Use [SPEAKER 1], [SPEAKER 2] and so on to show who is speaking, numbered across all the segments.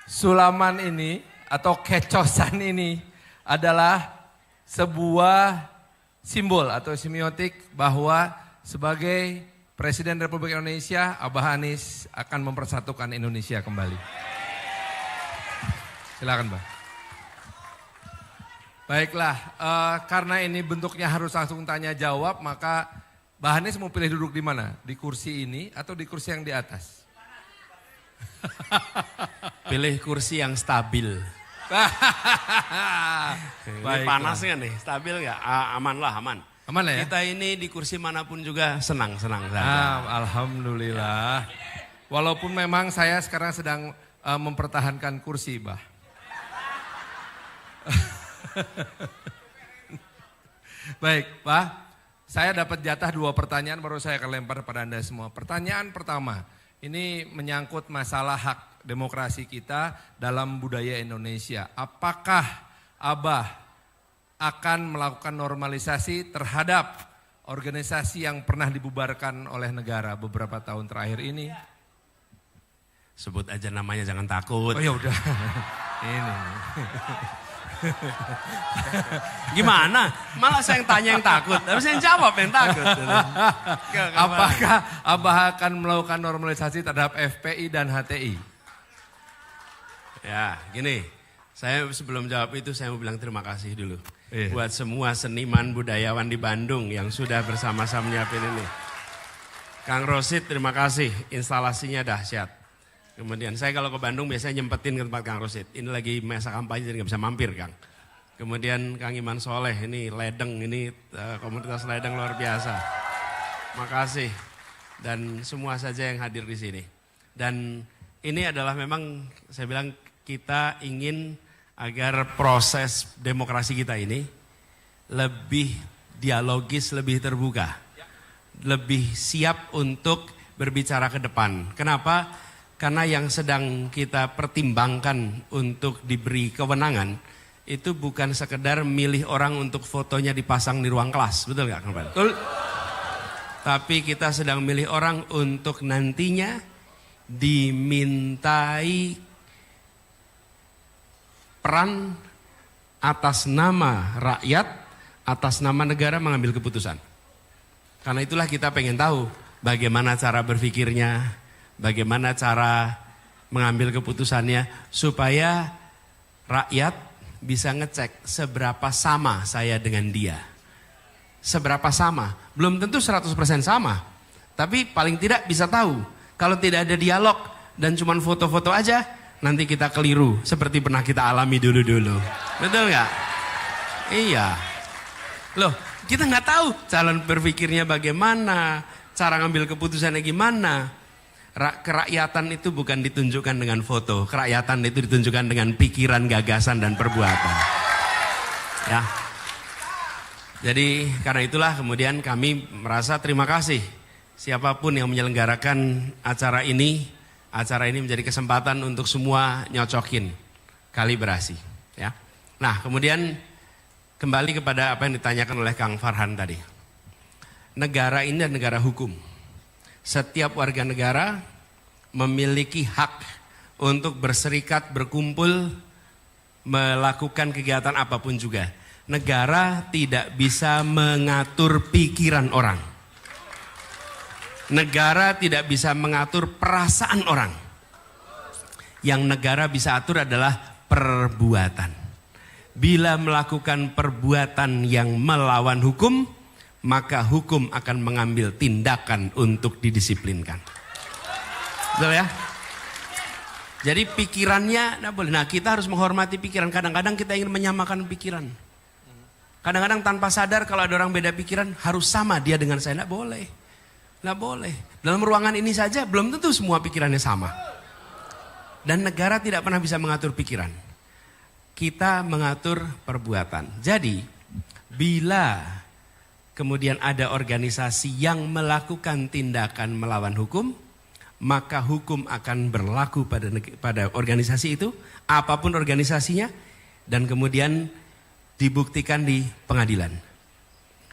[SPEAKER 1] sulaman ini atau kecosan ini adalah sebuah simbol atau semiotik bahwa sebagai Presiden Republik Indonesia, Abah Anies akan mempersatukan Indonesia kembali. Silakan, Mbak. Baiklah, karena ini bentuknya harus langsung tanya jawab, maka Mbak Anies mau pilih duduk di mana? Di kursi ini atau di kursi yang di atas?
[SPEAKER 2] Pilih kursi yang stabil. Ini panas kan nih, stabil nggak? Aman lah, aman.
[SPEAKER 1] Aman lah ya?
[SPEAKER 2] Kita ini di kursi manapun juga senang-senang saja.
[SPEAKER 1] Alhamdulillah. Walaupun memang saya sekarang sedang mempertahankan kursi, Bah. Baik, Pak. Saya dapat jatah 2 pertanyaan baru saya akan lempar pada Anda semua. Pertanyaan pertama, ini menyangkut masalah hak demokrasi kita dalam budaya Indonesia. Apakah Abah akan melakukan normalisasi terhadap organisasi yang pernah dibubarkan oleh negara beberapa tahun terakhir ini?
[SPEAKER 2] Sebut aja namanya, jangan takut.
[SPEAKER 1] Oh ya udah. Ini.
[SPEAKER 2] Gimana? Malah saya yang tanya yang takut, harus yang jawab yang takut.
[SPEAKER 1] Apakah Abah akan melakukan normalisasi terhadap FPI dan HTI?
[SPEAKER 2] Ya, gini. Saya sebelum jawab itu saya mau bilang terima kasih dulu. Buat semua seniman budayawan di Bandung yang sudah bersama-sama nyiapin ini. Kang Rosid terima kasih, instalasinya dahsyat. Kemudian saya kalau ke Bandung biasanya nyempetin ke tempat Kang Rosid. Ini lagi masa kampanye jadi gak bisa mampir, Kang. Kemudian Kang Iman Soleh, ini Ledeng, ini komunitas Ledeng luar biasa. Makasih. Dan semua saja yang hadir di sini. Dan ini adalah memang saya bilang kita ingin agar proses demokrasi kita ini lebih dialogis, lebih terbuka. Lebih siap untuk berbicara ke depan. Kenapa? Karena yang sedang kita pertimbangkan untuk diberi kewenangan itu bukan sekedar milih orang untuk fotonya dipasang di ruang kelas, betul nggak, Kang Pan? Betul. Tapi kita sedang milih orang untuk nantinya dimintai peran atas nama rakyat, atas nama negara mengambil keputusan. Karena itulah kita pengen tahu bagaimana cara berpikirnya, bagaimana cara mengambil keputusannya supaya rakyat bisa ngecek seberapa sama saya dengan dia. Seberapa sama, belum tentu 100% sama. Tapi paling tidak bisa tahu. Kalau tidak ada dialog dan cuma foto-foto aja, nanti kita keliru seperti pernah kita alami dulu-dulu. Betul nggak? Iya. Loh, kita nggak tahu calon berpikirnya bagaimana, cara ngambil keputusannya gimana. Kerakyatan itu bukan ditunjukkan dengan foto, kerakyatan itu ditunjukkan dengan pikiran, gagasan, dan perbuatan. Ya. Jadi karena itulah kemudian kami merasa terima kasih siapapun yang menyelenggarakan acara ini menjadi kesempatan untuk semua nyocokin kalibrasi. Ya. Nah kemudian kembali kepada apa yang ditanyakan oleh Kang Farhan tadi. Negara ini adalah negara hukum. Setiap warga negara memiliki hak untuk berserikat, berkumpul, melakukan kegiatan apapun juga. Negara tidak bisa mengatur pikiran orang. Negara tidak bisa mengatur perasaan orang. Yang negara bisa atur adalah perbuatan. Bila melakukan perbuatan yang melawan hukum, maka hukum akan mengambil tindakan untuk didisiplinkan. Betul ya? Jadi pikirannya tidak boleh. Nah kita harus menghormati pikiran. Kadang-kadang kita ingin menyamakan pikiran. Kadang-kadang tanpa sadar kalau ada orang beda pikiran harus sama dia dengan saya. Tidak boleh. Tidak boleh. Dalam ruangan ini saja belum tentu semua pikirannya sama. Dan negara tidak pernah bisa mengatur pikiran. Kita mengatur perbuatan. Jadi bila kemudian ada organisasi yang melakukan tindakan melawan hukum, maka hukum akan berlaku pada organisasi itu, apapun organisasinya, dan kemudian dibuktikan di pengadilan.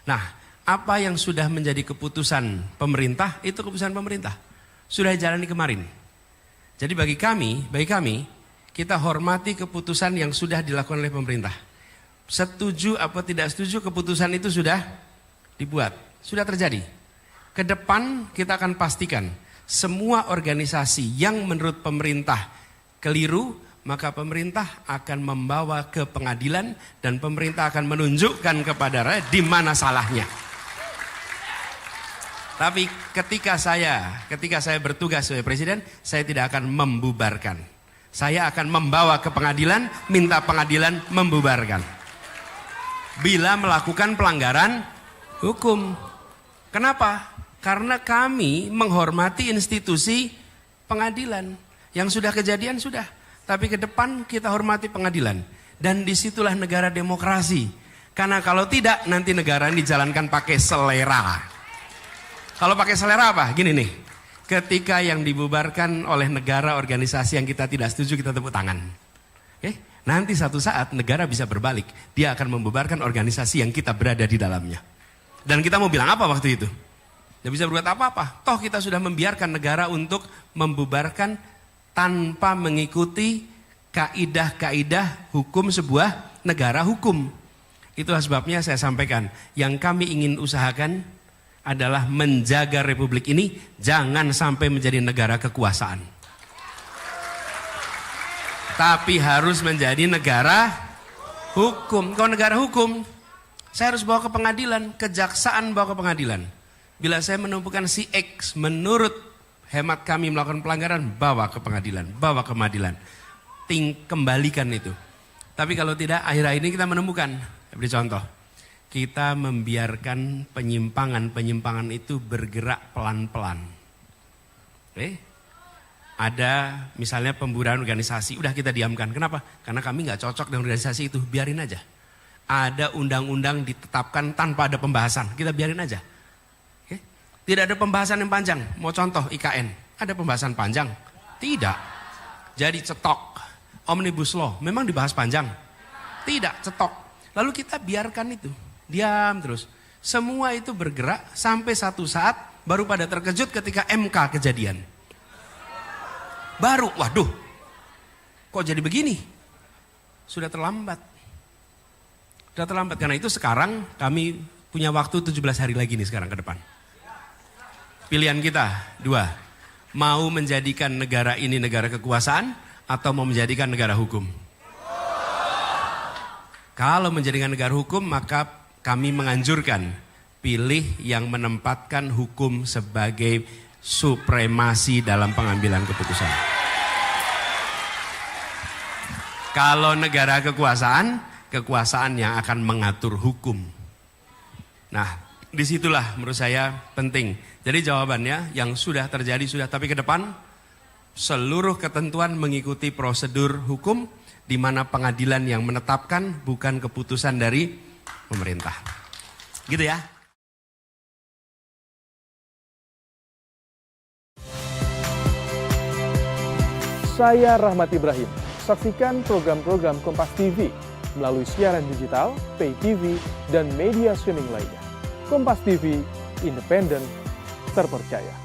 [SPEAKER 2] Nah, apa yang sudah menjadi keputusan pemerintah, itu keputusan pemerintah. Sudah jalani kemarin. Jadi bagi kami, kita hormati keputusan yang sudah dilakukan oleh pemerintah. Setuju apa tidak setuju, keputusan itu sudah dibuat, sudah terjadi. Ke depan kita akan pastikan semua organisasi yang menurut pemerintah keliru, maka pemerintah akan membawa ke pengadilan dan pemerintah akan menunjukkan kepada rakyat di mana salahnya. Tapi ketika saya bertugas sebagai presiden, saya tidak akan membubarkan. Saya akan membawa ke pengadilan, minta pengadilan membubarkan. Bila melakukan pelanggaran hukum. Kenapa? Karena kami menghormati institusi pengadilan. Yang sudah kejadian sudah. Tapi ke depan kita hormati pengadilan. Dan disitulah negara demokrasi. Karena kalau tidak, nanti negara ini dijalankan pakai selera. Kalau pakai selera apa? Gini nih, ketika yang dibubarkan oleh negara organisasi yang kita tidak setuju, kita tepuk tangan. Oke? Nanti satu saat negara bisa berbalik, dia akan membubarkan organisasi yang kita berada di dalamnya. Dan kita mau bilang apa waktu itu? Tidak bisa berbuat apa-apa. Toh kita sudah membiarkan negara untuk membubarkan tanpa mengikuti kaidah-kaidah hukum sebuah negara hukum. Itulah sebabnya saya sampaikan, yang kami ingin usahakan adalah menjaga republik ini jangan sampai menjadi negara kekuasaan. Tapi harus menjadi negara hukum. Kalau negara hukum, saya harus bawa ke pengadilan, kejaksaan bawa ke pengadilan. Bila saya menemukan si X menurut hemat kami melakukan pelanggaran, bawa ke pengadilan, bawa ke pengadilan. Kembalikan itu. Tapi kalau tidak, akhir-akhir ini kita menemukan, beri contoh. Kita membiarkan penyimpangan-penyimpangan itu bergerak pelan-pelan. Ada misalnya pembubaran organisasi, udah kita diamkan. Kenapa? Karena kami nggak cocok dengan organisasi itu, biarin aja. Ada undang-undang ditetapkan tanpa ada pembahasan, kita biarin aja. Tidak ada pembahasan yang panjang. Mau contoh IKN, ada pembahasan panjang? Tidak. Jadi cetok. Omnibus Law, memang dibahas panjang? Tidak, cetok. Lalu kita biarkan itu. Diam terus. Semua itu bergerak sampai satu saat baru pada terkejut ketika MK kejadian. Baru, waduh, kok jadi begini? Sudah terlambat. Sudah terlambat, karena itu sekarang kami punya waktu 17 hari lagi nih sekarang ke depan. Pilihan kita dua, mau menjadikan negara ini negara kekuasaan atau mau menjadikan negara hukum. Kalau menjadikan negara hukum, maka kami menganjurkan pilih yang menempatkan hukum sebagai supremasi dalam pengambilan keputusan. Kalau negara kekuasaan, kekuasaan yang akan mengatur hukum. Nah, disitulah menurut saya penting. Jadi jawabannya yang sudah terjadi sudah, tapi ke depan seluruh ketentuan mengikuti prosedur hukum di mana pengadilan yang menetapkan, bukan keputusan dari pemerintah. Gitu ya.
[SPEAKER 3] Saya Rahmat Ibrahim. Saksikan program-program Kompas TV melalui siaran digital, pay TV, dan media streaming lainnya. Kompas TV, independen, terpercaya.